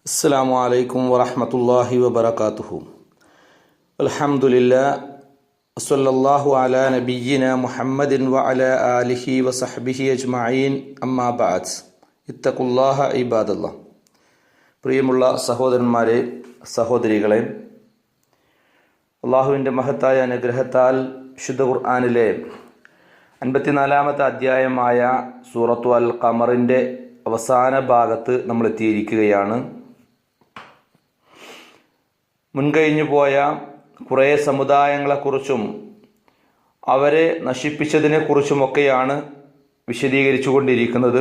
അസ്സലാമു അലൈക്കും വറഹ്മത്തുള്ളാഹി വബറകാതുഹു. അൽഹംദുലില്ലാഹ് വസല്ലല്ലാഹു അലാ നബിയ്യിനാ മുഹമ്മദിൻ വഅലാ ആലിഹി വസഹ്ബിഹി അജ്മഈൻ. അമ്മാ ബഅദ്. ഇത്തഖുല്ലാഹ ഇബാദല്ലാഹ്. പ്രിയമുള്ള സഹോദരന്മാരെ, സഹോദരികളെ, അള്ളാഹുവിൻ്റെ മഹത്തായ അനുഗ്രഹത്താൽ വിശുദ്ധ ഖുർആനിലെ 54-ാമത്തെ അധ്യായമായ സൂറത്തു അൽ ഖമറിൻ്റെ അവസാന ഭാഗത്ത് നമ്മൾ എത്തിയിരിക്കുകയാണ്. മുൻകഴിഞ്ഞു പോയ കുറേ സമുദായങ്ങളെക്കുറിച്ചും അവരെ നശിപ്പിച്ചതിനെക്കുറിച്ചുമൊക്കെയാണ് വിശദീകരിച്ചു കൊണ്ടിരിക്കുന്നത്.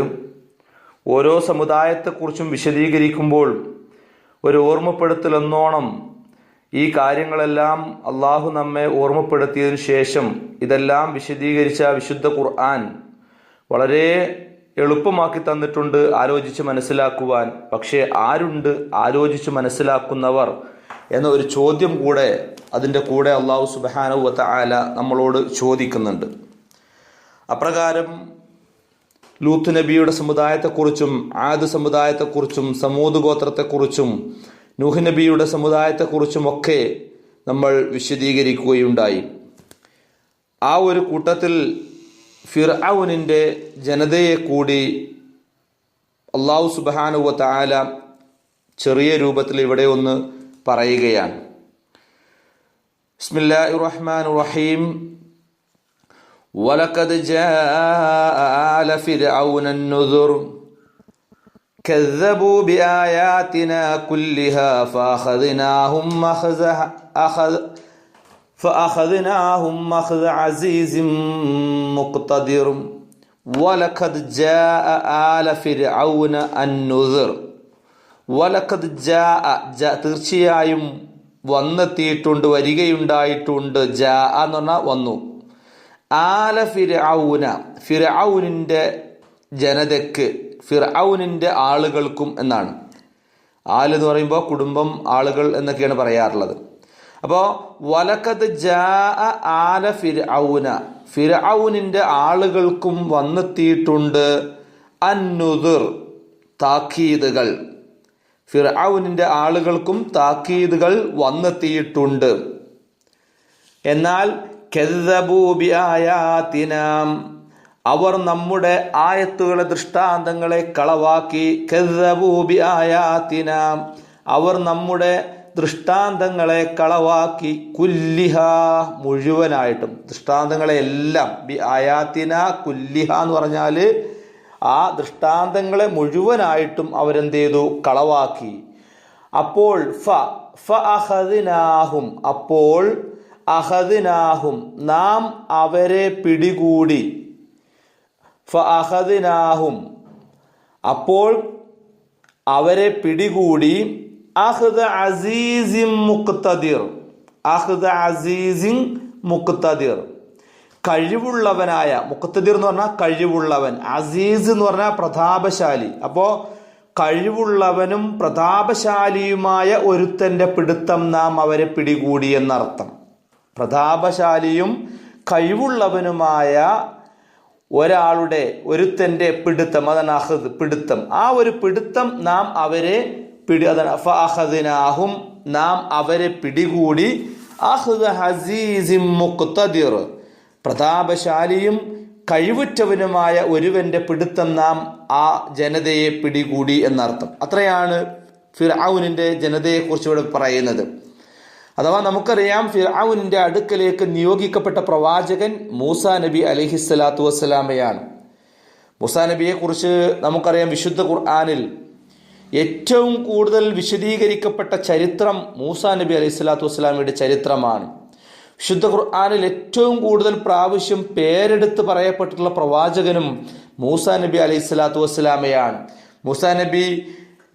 ഓരോ സമുദായത്തെക്കുറിച്ചും വിശദീകരിക്കുമ്പോൾ ഒരു ഓർമ്മപ്പെടുത്തലെന്നോണം ഈ കാര്യങ്ങളെല്ലാം അള്ളാഹു നമ്മെ ഓർമ്മപ്പെടുത്തിയതിനു ശേഷം ഇതെല്ലാം വിശദീകരിച്ച വിശുദ്ധ ഖുർആൻ വളരെ എളുപ്പമാക്കി തന്നിട്ടുണ്ട് ആലോചിച്ച് മനസ്സിലാക്കുവാൻ. പക്ഷേ ആരുണ്ട് ആലോചിച്ച് മനസ്സിലാക്കുന്നവർ എന്ന ഒരു ചോദ്യം കൂടെ അതിൻ്റെ കൂടെ അള്ളാഹു സുബ്ഹാനഹു വ തആല നമ്മളോട് ചോദിക്കുന്നുണ്ട്. അപ്രകാരം ലൂത്ത് നബിയുടെ സമുദായത്തെക്കുറിച്ചും ആദ് സമുദായത്തെക്കുറിച്ചും സമൂദ് ഗോത്രത്തെക്കുറിച്ചും നൂഹ് നബിയുടെ സമുദായത്തെക്കുറിച്ചും ഒക്കെ നമ്മൾ വിശദീകരിക്കുകയുണ്ടായി. ആ ഒരു കൂട്ടത്തിൽ ഫിർഔനിൻ്റെ ജനതയെ കൂടി അല്ലാഹു സുബ്ഹാനഹു വ തആല ചെറിയ രൂപത്തിൽ ഇവിടെ ഒന്ന് പറയുകയാണ്. ബിസ്മില്ലാഹിർ റഹ്മാനിർ റഹീം. വലഖദ് ജാഅ ആല ഫിർഔന അൻ-നുദുർ കദ്ദബൂ ബിആയാതിനാ കുല്ലിഹാ فأخذناهم أخذ عزيز مقتدر ولقد جاء آل فرعون النذر. വലഖദ് ജാഅ തീർച്ചയായും വന്നെത്തിയിട്ടുണ്ട്, വരികയുണ്ടായിട്ടുണ്ട്. ജാഅ എന്ന് പറഞ്ഞാൽ വന്നു. ആല ഫിർഔന ഫിർഔനിൻ്റെ ജനതയ്ക്ക്, ഫിർഔനിൻ്റെ ആളുകൾക്കും എന്നാണ്. ആൽ എന്ന് പറയുമ്പോൾ കുടുംബം, ആളുകൾ എന്നൊക്കെയാണ് പറയാറുള്ളത്. അപ്പോൾ വലഖദ് ജാഅ ആല ഫിർഔന ഫിർഔനിൻ്റെ ആളുകൾക്കും വന്നെത്തിയിട്ടുണ്ട് അന്നുദുർ താക്കീതുകൾ. ഫിർഔനിൻ്റെ ആളുകൾക്കും താക്കീതുകൾ വന്നെത്തിയിട്ടുണ്ട്. എന്നാൽ കദ്ദബൂ ബിആയാതിനാ അവർ നമ്മുടെ ആയത്തുകളെ, ദൃഷ്ടാന്തങ്ങളെ കളവാക്കി. കദ്ദബൂ ബിആയാതിനാ അവർ നമ്മുടെ ദൃഷ്ടാന്തങ്ങളെ കളവാക്കി. കുല്ലിഹ മുഴുവനായിട്ടും, ദൃഷ്ടാന്തങ്ങളെ എല്ലാം. ബി ആയാത്തിന കുല്ലിഹ എന്ന് പറഞ്ഞാൽ ആ ദൃഷ്ടാന്തങ്ങളെ മുഴുവനായിട്ടും അവരെന്ത് ചെയ്തു? കളവാക്കി. അപ്പോൾ ഫഅഖദ്നാഹും അപ്പോൾ അഖദ്നാഹും നാം അവരെ പിടികൂടി. ഫഅഖദ്നാഹും അപ്പോൾ അവരെ പിടികൂടി. അഖ്ദ അസീസിൻ മുഖ്തദിർ അഖ്ദ അസീസിൻ മുഖ്തദിർ കഴിവുള്ളവനായ. മുഖ്തദിർ എന്ന് പറഞ്ഞാൽ കഴിവുള്ളവൻ, അസീസ് എന്ന് പറഞ്ഞാൽ പ്രതാപശാലി. അപ്പോൾ കഴിവുള്ളവനും പ്രതാപശാലിയുമായ ഒരുത്തൻ്റെ പിടുത്തം നാം അവരെ പിടികൂടി എന്നർത്ഥം. പ്രതാപശാലിയും കഴിവുള്ളവനുമായ ഒരാളുടെ, ഒരുത്തൻ്റെ പിടുത്തം, അതാണ് അഖ്ദ്, പിടുത്തം. ആ ഒരു പിടുത്തം നാം അവരെ ഫഅഖദ്നാഹും നാം അവരെ പിടികൂടി. അഖ്ദ അസീസിൻ മുഖ്തദിർ പ്രതാപശാലിയും കഴിവുറ്റവനുമായ ഒരുവന്റെ പിടുത്തം നാം ആ ജനതയെ പിടികൂടി എന്നർത്ഥം. അത്രയാണ് ഫിർഔനിൻ്റെ ജനതയെക്കുറിച്ച് ഇവിടെ പറയുന്നത്. അഥവാ നമുക്കറിയാം, ഫിർഔനിൻ്റെ അടുക്കലേക്ക് നിയോഗിക്കപ്പെട്ട പ്രവാചകൻ മൂസാ നബി അലൈഹിസ്സലാത്തു വസ്സലാമയാണ്. മൂസാ നബിയെക്കുറിച്ച് നമുക്കറിയാം, വിശുദ്ധ ഖുർആനിൽ ഏറ്റവും കൂടുതൽ വിശദീകരിക്കപ്പെട്ട ചരിത്രം മൂസാ നബി അലൈഹി സ്വലാത്തു വസ്സലാമയുടെ ചരിത്രമാണ്. വിശുദ്ധ ഖുർആനിൽ ഏറ്റവും കൂടുതൽ പ്രാവശ്യം പേരെടുത്ത് പറയപ്പെട്ടിട്ടുള്ള പ്രവാചകനും മൂസാ നബി അലൈഹി സ്വലാത്തു വസ്സലാമയാണ്. മൂസാ നബി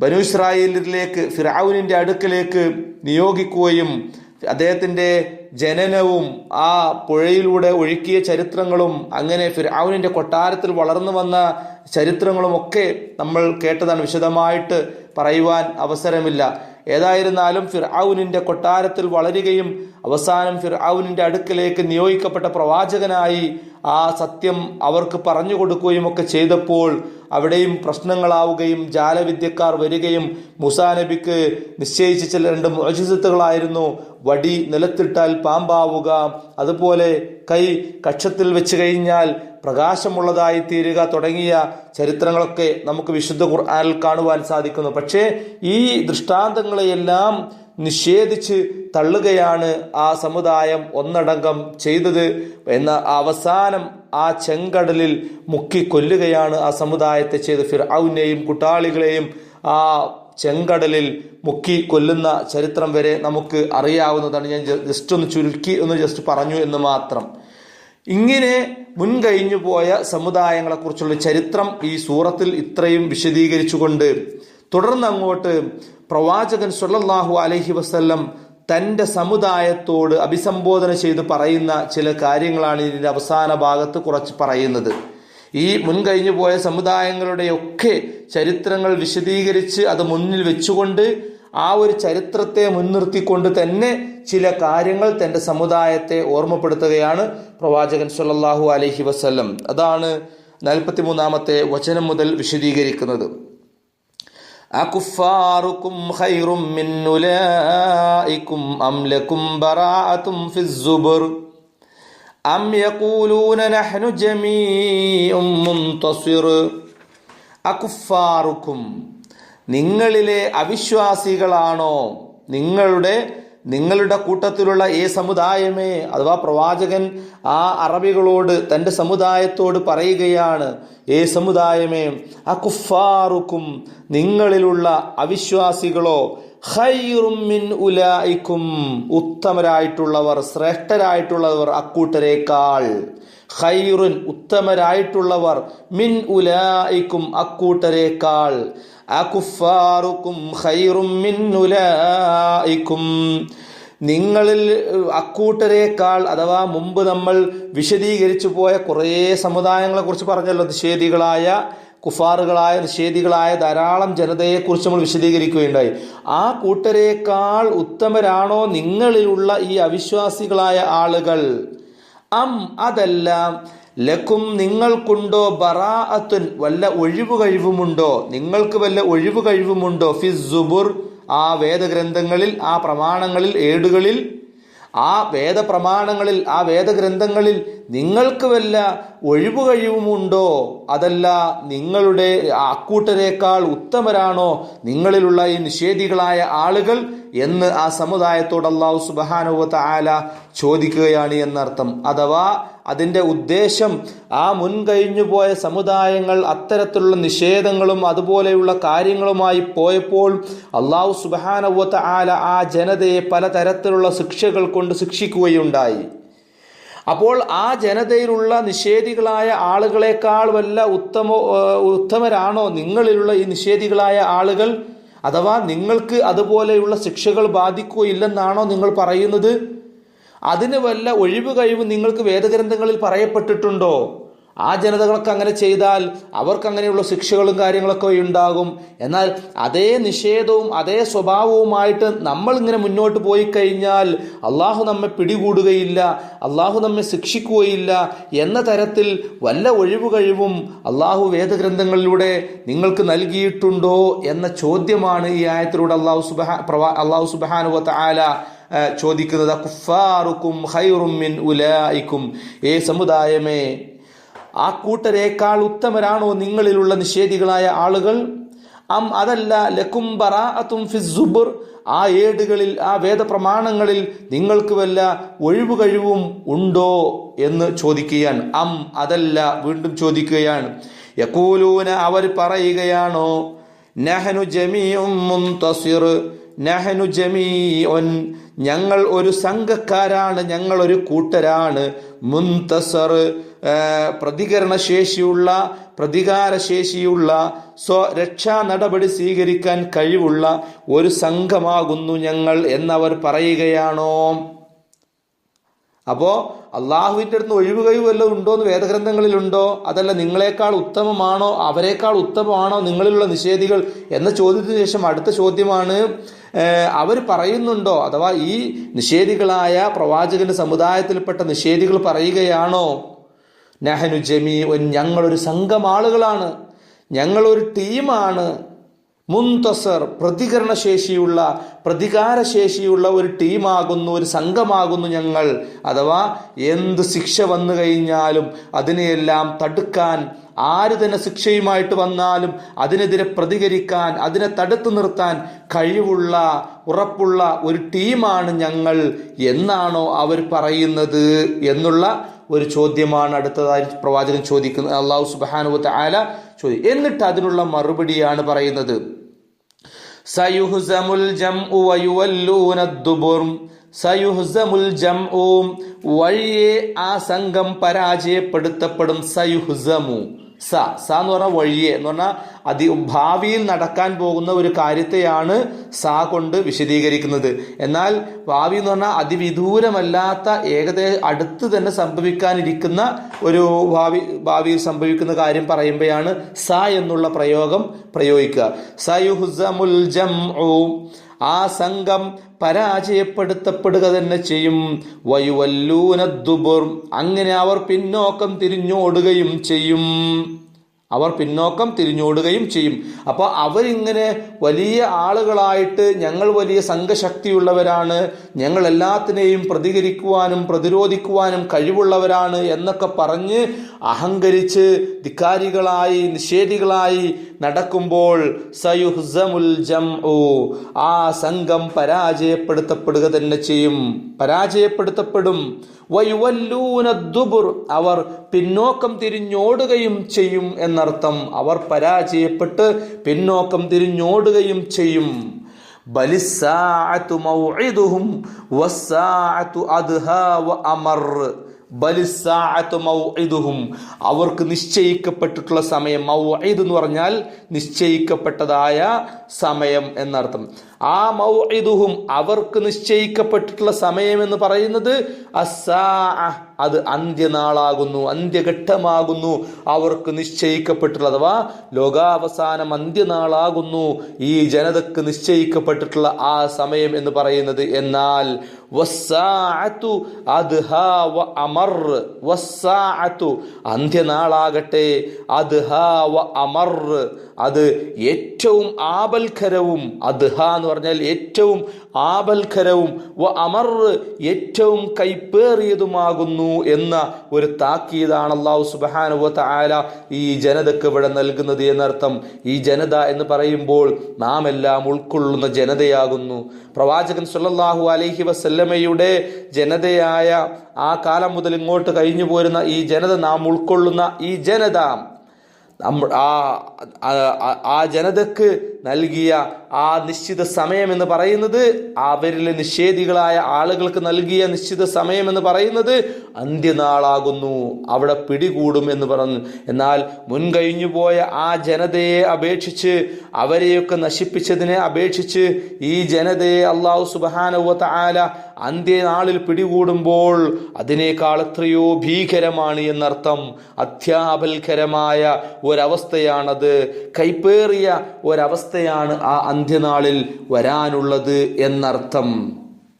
ബനൂ ഇസ്രായേലിലേക്ക്, ഫിർഔനിൻ്റെ അടുക്കലേക്ക് നിയോഗിക്കുകയും അദ്ദേഹത്തിൻ്റെ ജനനവും ആ പുഴയിലൂടെ ഒഴുക്കിയ ചരിത്രങ്ങളും അങ്ങനെ ഫിർഔനിൻ്റെ കൊട്ടാരത്തിൽ വളർന്നു വന്ന ചരിത്രങ്ങളും ഒക്കെ നമ്മൾ കേട്ടതാണ്. വിശദമായിട്ട് പറയുവാൻ അവസരമില്ല. ഏതായിരുന്നാലും ഫിർഔനിന്റെ കൊട്ടാരത്തിൽ വളരുകയും അവസാനം ഫിർഔനിന്റെ അടുക്കലേക്ക് നിയോഗിക്കപ്പെട്ട പ്രവാചകനായി ആ സത്യം അവർക്ക് പറഞ്ഞു കൊടുക്കുകയും ഒക്കെ ചെയ്തപ്പോൾ അവിടെയും പ്രശ്നങ്ങളാവുകയും ജാലവിദ്യക്കാർ വരികയും മൂസാ നബിക്ക് നിശ്ചയിച്ച ചില 2 മുഅ്ജിസത്തുകളായിരുന്നു വടി നിലത്തിട്ടാൽ പാമ്പാവുക, അതുപോലെ കൈ കക്ഷത്തിൽ വെച്ച് കഴിഞ്ഞാൽ പ്രകാശമുള്ളതായി തീരുക തുടങ്ങിയ ചരിത്രങ്ങളൊക്കെ നമുക്ക് വിശുദ്ധ ഖുർആനിൽ കാണുവാൻ സാധിക്കുന്നു. പക്ഷേ ഈ ദൃഷ്ടാന്തങ്ങളെയെല്ലാം നിഷേധിച്ച് തള്ളുകയാണ് ആ സമുദായം ഒന്നടങ്കം ചെയ്തത് എന്ന അവസാനം ആ ചെങ്കടലിൽ മുക്കി കൊല്ലുകയാണ് ആ സമുദായത്തെ ചെയ്ത്. ഫിർഔനെയും കൂട്ടാളികളെയും ആ ചെങ്കടലിൽ മുക്കി കൊല്ലുന്ന ചരിത്രം വരെ നമുക്ക് അറിയാവുന്നതാണ്. ഞാൻ ജസ്റ്റ് ഒന്ന് ചുരുക്കി ജസ്റ്റ് പറഞ്ഞു എന്ന് മാത്രം. ഇങ്ങനെ മുൻകഴിഞ്ഞു പോയ സമുദായങ്ങളെക്കുറിച്ചുള്ള ചരിത്രം ഈ സൂറത്തിൽ ഇത്രയും വിശദീകരിച്ചുകൊണ്ട് തുടർന്ന് അങ്ങോട്ട് പ്രവാചകൻ സ്വല്ലല്ലാഹു അലൈഹി വസല്ലം തൻ്റെ സമുദായത്തോട് അഭിസംബോധന ചെയ്ത് പറയുന്ന ചില കാര്യങ്ങളാണ് ഇതിൻ്റെ അവസാന ഭാഗത്ത് കുറച്ച് പറയുന്നത്. ഈ മുൻകഴിഞ്ഞു പോയ സമുദായങ്ങളുടെയൊക്കെ ചരിത്രങ്ങൾ വിശദീകരിച്ച് അത് മുന്നിൽ വെച്ചുകൊണ്ട് ആ ഒരു ചരിത്രത്തെ മുൻനിർത്തിക്കൊണ്ട് തന്നെ ചില കാര്യങ്ങൾ തൻ്റെ സമുദായത്തെ ഓർമ്മപ്പെടുത്തുകയാണ് പ്രവാചകൻ സ്വല്ലല്ലാഹു അലൈഹി വസല്ലം. അതാണ് 43-ാമത്തെ വചനം മുതൽ വിശദീകരിക്കുന്നത്. അകുഫാറുക്കും ഖൈറും മിൻ ഉലൈക്കും അം ലകും ബറാഅതും ഫിസ്സുബർ അം യഖൂലൂന നഹ്നു ജമീഉം മുൻതസിർ. അകുഫാറുക്കും, നിങ്ങളിലെ അവിശ്വാസികളാണോ, നിങ്ങളുടെ കൂട്ടത്തിലുള്ള ഈ സമുദായമേ, അഥവാ പ്രവാചകൻ ആ അറബികളോട് തൻ്റെ സമുദായത്തോട് പറയുകയാണ്, ഏ സമുദായമേ, അകുഫാറുക്കും, നിങ്ങളിലുള്ള അവിശ്വാസികളോ, ഖൈറും മിൻ ഉലൈക്കും, ഉത്തമരായിട്ടുള്ളവർ, ശ്രേഷ്ഠരായിട്ടുള്ളവർ അക്കൂട്ടരേക്കാൾ, ഖൈറുൻ, ഉത്തമരായിട്ടുള്ളവർ, മിൻ ഉലൈക്കും, അക്കൂട്ടരേക്കാൾ, അകുഫാറുക്കും ഖൈറും മിൻ ഉലൈക്കും, നിങ്ങളിൽ അക്കൂട്ടരേക്കാൾ, അഥവാ മുമ്പ് നമ്മൾ വിശദീകരിച്ചു പോയ കുറേ സമുദായങ്ങളെ കുറിച്ച് പറഞ്ഞല്ലോ. നിഷേധികളായ കുഫാറുകളായ നിഷേധികളായ ധാരാളം ജനതയെക്കുറിച്ച് നമ്മൾ വിശദീകരിക്കുകയുണ്ടായി. ആ കൂട്ടരേക്കാൾ ഉത്തമരാണോ നിങ്ങളിലുള്ള ഈ അവിശ്വാസികളായ ആളുകൾ? അം, അതല്ല, ലക്കും, നിങ്ങൾക്കുണ്ടോ, ബറാഅത്തുൻ, വല്ല ഒഴിവ് കഴിവുമുണ്ടോ, നിങ്ങൾക്ക് വല്ല ഒഴിവ് കഴിവുമുണ്ടോ, ഫിസ്സുബുർ, ആ വേദഗ്രന്ഥങ്ങളിൽ, ആ പ്രമാണങ്ങളിൽ, ഏടുകളിൽ, ആ വേദപ്രമാണങ്ങളിൽ, ആ വേദഗ്രന്ഥങ്ങളിൽ നിങ്ങൾക്ക് വല്ല ഒഴിവ് കഴിവുമുണ്ടോ? അതല്ല, നിങ്ങളുടെ അക്കൂട്ടരേക്കാൾ ഉത്തമരാണോ നിങ്ങളിലുള്ള ഈ നിഷേധികളായ ആളുകൾ എന്ന് ആ സമുദായത്തോട് അല്ലാഹു സുബ്ഹാനഹു വ തആല ചോദിക്കുകയാണ് എന്നർത്ഥം. അഥവാ അതിൻ്റെ ഉദ്ദേശം, ആ മുൻകഴിഞ്ഞു പോയ സമുദായങ്ങൾ അത്തരത്തിലുള്ള നിഷേധങ്ങളും അതുപോലെയുള്ള കാര്യങ്ങളുമായി പോയപ്പോൾ അല്ലാഹു സുബ്ഹാനഹു വ തആല ആ ജനതയെ പലതരത്തിലുള്ള ശിക്ഷകൾ കൊണ്ട് ശിക്ഷിക്കുകയുണ്ടായി. അപ്പോൾ ആ ജനതയിലുള്ള നിഷേധികളായ ആളുകളെക്കാൾ വല്ല ഉത്തമരാണോ നിങ്ങളിലുള്ള ഈ നിഷേധികളായ ആളുകൾ? അഥവാ നിങ്ങൾക്ക് അതുപോലെയുള്ള ശിക്ഷകൾ ബാധിക്കുകയില്ലെന്നാണോ നിങ്ങൾ പറയുന്നത്? അതിന് വല്ല ഒഴിവ് കഴിവ് നിങ്ങൾക്ക് വേദഗ്രന്ഥങ്ങളിൽ പറയപ്പെട്ടിട്ടുണ്ടോ? ആ ജനതകളൊക്കെ അങ്ങനെ ചെയ്താൽ അവർക്ക് അങ്ങനെയുള്ള ശിക്ഷകളും കാര്യങ്ങളൊക്കെ ഉണ്ടാകും. എന്നാൽ അതേ നിഷേധവും അതേ സ്വഭാവവുമായിട്ട് നമ്മൾ ഇങ്ങനെ മുന്നോട്ട് പോയി കഴിഞ്ഞാൽ അള്ളാഹു നമ്മെ പിടികൂടുകയില്ല, അള്ളാഹു നമ്മെ ശിക്ഷിക്കുകയില്ല എന്ന തരത്തിൽ വല്ല ഒഴിവ് കഴിവും അള്ളാഹു വേദഗ്രന്ഥങ്ങളിലൂടെ നിങ്ങൾക്ക് നൽകിയിട്ടുണ്ടോ എന്ന ചോദ്യമാണ് ഈ ആയത്തിലൂടെ അള്ളാഹു സുബ്ഹാനഹു വ തആല ചോദിക്കുന്നത്. കുഫാറുക്കും ഖൈറും മിൻ ഉലൈക്കും, ഏ സമുദായമേ, ആ കൂട്ടരേക്കാൾ ഉത്തമരാണോ നിങ്ങളിലുള്ള നിഷേധികളായ ആളുകൾ? അം, അതല്ല, ലക്കും ബറാഅത്തും ഫിസ്സുബുർ, ആ ഏടുകളിൽ, ആ വേദപ്രമാണങ്ങളിൽ നിങ്ങൾക്ക് വല്ല ഒഴിവ് കഴിവും ഉണ്ടോ എന്ന് ചോദിക്കുകയാണ്. അം, അതല്ല, വീണ്ടും ചോദിക്കുകയാണ്. യഖൂലൂന, അവർ പറയുകയാണോ, നഹ്നു ജമീഉൻ മുൻതസിർ, നഹ്നു ജമീഉൻ, ഞങ്ങൾ ഒരു സംഘക്കാരാണ്, ഞങ്ങൾ ഒരു കൂട്ടരാണ്, മുൻതസർ, പ്രതികാരശേഷിയുള്ള സ്വരക്ഷാ നടപടി സ്വീകരിക്കാൻ കഴിവുള്ള ഒരു സംഘമാകുന്നു ഞങ്ങൾ എന്നവർ പറയുകയാണോ? അപ്പോ അള്ളാഹുവിൻ്റെ അടുത്ത് ഒഴിവ് കഴിവ് വല്ലതും ഉണ്ടോ എന്ന് വേദഗ്രന്ഥങ്ങളിലുണ്ടോ? അതല്ല, നിങ്ങളെക്കാൾ ഉത്തമമാണോ, അവരെക്കാൾ ഉത്തമമാണോ നിങ്ങളിലുള്ള നിഷേധികൾ എന്ന ചോദ്യത്തിന് ശേഷം അടുത്ത ചോദ്യമാണ്, അവർ പറയുന്നുണ്ടോ? അഥവാ ഈ നിഷേധികളായ പ്രവാചകന്റെ സമുദായത്തിൽപ്പെട്ട നിഷേധികൾ പറയുകയാണോ, നഹനു ജമീഉൻ, ഞങ്ങളൊരു സംഘം ആളുകളാണ്, ഞങ്ങളൊരു ടീമാണ്, മുന്തസർ, പ്രതികാരശേഷിയുള്ള ഒരു ടീമാകുന്നു, ഒരു സംഘമാകുന്നു ഞങ്ങൾ. അഥവാ എന്ത് ശിക്ഷ വന്നു കഴിഞ്ഞാലും അതിനെയെല്ലാം തടുക്കാൻ, ആര് തന്നെ ശിക്ഷയുമായിട്ട് വന്നാലും അതിനെതിരെ പ്രതികരിക്കാൻ, അതിനെ തടുത്തു നിർത്താൻ കഴിവുള്ള, ഉറപ്പുള്ള ഒരു ടീമാണ് ഞങ്ങൾ എന്നാണോ അവർ പറയുന്നത് എന്നുള്ള ഒരു ചോദ്യമാണ് അടുത്തതായി പ്രവാചകൻ ചോദിക്കുന്നത്. അല്ലാഹു സുബ്ഹാനഹു വ തആല ചോദിക്കും. എന്നിട്ട് അതിനുള്ള മറുപടിയാണ് പറയുന്നത്. സയുഹ്സമുൽ ജംഉ വയുവല്ലൂന ദുബുർ. സയുഹ്സമുൽ ജംഉ, വഴിയെ ആ സംഘം പരാജയപ്പെടുത്തപ്പെടും. സയുഹ്സമു, സ എന്ന് പറഞ്ഞാൽ വഴിയെ എന്ന് പറഞ്ഞാൽ ഭാവിയിൽ നടക്കാൻ പോകുന്ന ഒരു കാര്യത്തെയാണ് സ കൊണ്ട് വിശദീകരിക്കുന്നത്. എന്നാൽ ഭാവി എന്ന് പറഞ്ഞാൽ അതിവിദൂരമല്ലാത്ത, ഏകദേശം അടുത്ത് തന്നെ സംഭവിക്കാനിരിക്കുന്ന ഒരു ഭാവിയിൽ സംഭവിക്കുന്ന കാര്യം പറയുമ്പോഴാണ് സ എന്നുള്ള പ്രയോഗം പ്രയോഗിക്കുക. സയുഹ്സമുൽ ജംഉ, ആ സംഘം പരാജയപ്പെടുത്തപ്പെടുക തന്നെ ചെയ്യും. വയുവല്ലൂന ദുബുർ, അങ്ങനെ അവർ പിന്നോക്കം തിരിഞ്ഞോടുകയും ചെയ്യും. അപ്പൊ അവരിങ്ങനെ വലിയ ആളുകളായിട്ട്, ഞങ്ങൾ വലിയ സംഘശക്തിയുള്ളവരാണ്, ഞങ്ങൾ എല്ലാത്തിനെയും പ്രതികരിക്കുവാനും പ്രതിരോധിക്കുവാനും കഴിവുള്ളവരാണ് എന്നൊക്കെ പറഞ്ഞ് അഹങ്കരിച്ച് ധിക്കാരികളായി, നിഷേധികളായി നടക്കുമ്പോൾ സയുഹ്സമുൽ ജംഉ, ആ സംഘം പരാജയപ്പെടുത്തപ്പെടുക തന്നെ ചെയ്യും, പരാജയപ്പെടുത്തപ്പെടും. വയുവല്ലൂന ദുബുർ, അവർ പിന്നോക്കം തിരിഞ്ഞോടുകയും ചെയ്യും എന്നർത്ഥം. അവർ പരാജയപ്പെട്ട് പിന്നോക്കം തിരിഞ്ഞോടുകയും ചെയ്യും. ബലിസ്സാഅതു മൗഇദുഹും വസ്സാഅതു അദ്ഹാ വഅമർ. ബലിസ്സാഅതു മൗഇദുഹും, അവർക്ക് നിശ്ചയിക്കപ്പെട്ടിട്ടുള്ള സമയം. മൗഇദ് എന്ന് പറഞ്ഞാൽ നിശ്ചയിക്കപ്പെട്ടതായ സമയം എന്നർത്ഥം. ആ മൗഇദുഹും, അവർക്ക് നിശ്ചയിക്കപ്പെട്ടിട്ടുള്ള സമയം എന്ന് പറയുന്നത് അസ്സാഅ, അത് അന്ത്യനാളാകുന്നു, അന്ത്യഘട്ടമാകുന്നു. അവർക്ക് നിശ്ചയിക്കപ്പെട്ടിട്ടുള്ള, അഥവാ ലോകാവസാനം അന്ത്യനാളാകുന്നു ഈ ജനതക്ക് നിശ്ചയിക്കപ്പെട്ടിട്ടുള്ള ആ സമയം എന്ന് പറയുന്നത്. എന്നാൽ വസ്സാഅതു അദ്ഹാ വഅമർ, വസ്സാഅതു അന്ത്യനാളാകട്ടെ, അദ്ഹാ വഅമർ അത് ഏറ്റവും ആപൽക്കരവും, അദ്ഹാ എന്ന് പറഞ്ഞാൽ ഏറ്റവും ആപൽക്കരവും, വഅമർ ഏറ്റവും കൈപ്പേറിയതുമാകുന്നു എന്ന ഒരു താക്കീതാണ് അല്ലാഹു സുബ്ഹാനഹു വ തആല ഈ ജനതക്ക് ഇവിടെ നൽകുന്നത് എന്നർത്ഥം. ഈ ജനത എന്ന് പറയുമ്പോൾ നാം എല്ലാം ഉൾക്കൊള്ളുന്ന ജനതയാകുന്നു. പ്രവാചകൻ സല്ലല്ലാഹു അലൈഹി വസല്ലമയുടെ ജനതയായ ആ കാലം മുതൽ ഇങ്ങോട്ട് കഴിഞ്ഞു പോരുന്ന ഈ ജനത, നാം ഉൾക്കൊള്ളുന്ന ഈ ജനത, ആ ജനതക്ക് നൽകിയ ആ നിശ്ചിത സമയം എന്ന് പറയുന്നത്, അവരിലെ നിഷേധികളായ ആളുകൾക്ക് നൽകിയ നിശ്ചിത സമയം എന്ന് പറയുന്നത് അന്ത്യനാളാകുന്നു, അവിടെ പിടികൂടും എന്ന് പറഞ്ഞു. എന്നാൽ മുൻകഴിഞ്ഞു പോയ ആ ജനതയെ അപേക്ഷിച്ച്, അവരെയൊക്കെ നശിപ്പിച്ചതിനെ അപേക്ഷിച്ച് ഈ ജനതയെ അല്ലാഹു സുബ്ഹാനഹു വ തആല അന്ത്യനാളിൽ പിടികൂടുമ്പോൾ അതിനേക്കാൾ എത്രയോ ഭീകരമാണ് എന്നർത്ഥം. അത്യാപൽക്കരമായ ഒരവസ്ഥയാണത്, കൈപ്പേറിയ ഒരവസ്ഥയാണ് ആ അന്ത്യനാളിൽ വരാനുള്ളത് എന്നർത്ഥം.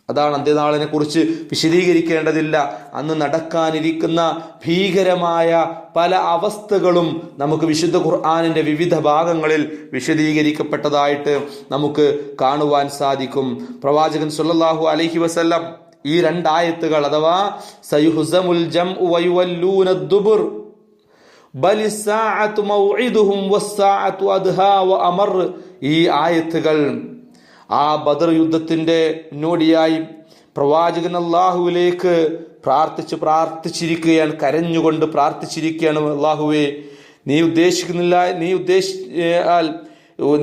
അതാണ്, അന്ത്യനാളിനെ കുറിച്ച് വിശദീകരിക്കേണ്ടതില്ല. അന്ന് നടക്കാനിരിക്കുന്ന ഭീകരമായ പല അവസ്ഥകളും നമുക്ക് വിശുദ്ധ ഖുർആനിന്റെ വിവിധ ഭാഗങ്ങളിൽ വിശദീകരിക്കപ്പെട്ടതായിട്ട് നമുക്ക് കാണുവാൻ സാധിക്കും. പ്രവാചകൻ സല്ലല്ലാഹു അലൈഹി വസല്ലം ഈ രണ്ടായത്തുകൾ, അഥവാ സയുഹ്സമുൽ ജംഉ വയുവല്ലൂന ദുബുർ, ബലിസ്സാഅതു മൗഇദുഹും വസ്സാഅതു അദ്ഹാ വഅമർ, ഈ ആയത്തുകൾ ആ ബദർ യുദ്ധത്തിന്റെ മുന്നോടിയായി പ്രവാചകൻ അല്ലാഹുവിലേക്ക് പ്രാർത്ഥിച്ചിരിക്കുകയാണ്, കരഞ്ഞുകൊണ്ട് പ്രാർത്ഥിച്ചിരിക്കുകയാണ്. അല്ലാഹുവേ, നീ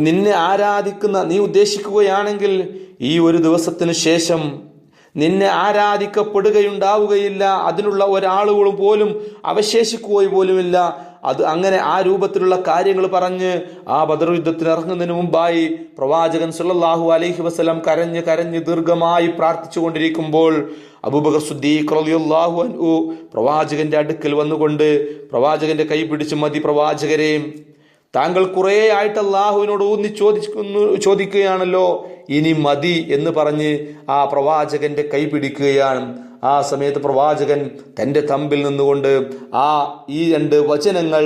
നിന്നെ ആരാധിക്കുന്ന, നീ ഉദ്ദേശിക്കുകയാണെങ്കിൽ ഈ ഒരു ദിവസത്തിന് ശേഷം നിന്നെ ആരാധിക്കപ്പെടുകയുണ്ടാവുകയില്ല, അതിനുള്ള ഒരാളുകളും പോലും അവശേഷിക്കുക പോലുമില്ല. അത് അങ്ങനെ ആ രൂപത്തിലുള്ള കാര്യങ്ങൾ പറഞ്ഞ് ആ ബദർ യുദ്ധത്തിന് ഇറങ്ങുന്നതിന് മുമ്പായി പ്രവാചകൻ സല്ലല്ലാഹു അലൈഹി വസല്ലം കരഞ്ഞ് ദീർഘമായി പ്രാർത്ഥിച്ചു കൊണ്ടിരിക്കുമ്പോൾ അബൂബക്കർ സിദ്ദീഖ് റളിയല്ലാഹു അൻഹു പ്രവാചകന്റെ അടുക്കൽ വന്നുകൊണ്ട് പ്രവാചകന്റെ കൈ പിടിച്ച്, മതി പ്രവാചകരെ, താങ്കൾ കുറെ ആയിട്ട് അല്ലാഹുവിനോട് ചോദിക്കുകയാണല്ലോ, ഇനി മതി എന്ന് പറഞ്ഞ് ആ പ്രവാചകന്റെ കൈ പിടിക്കുകയാണ്. ആ സമയത്ത് പ്രവാചകൻ തൻ്റെ തമ്പിൽ നിന്നുകൊണ്ട് ഈ 2 വചനങ്ങൾ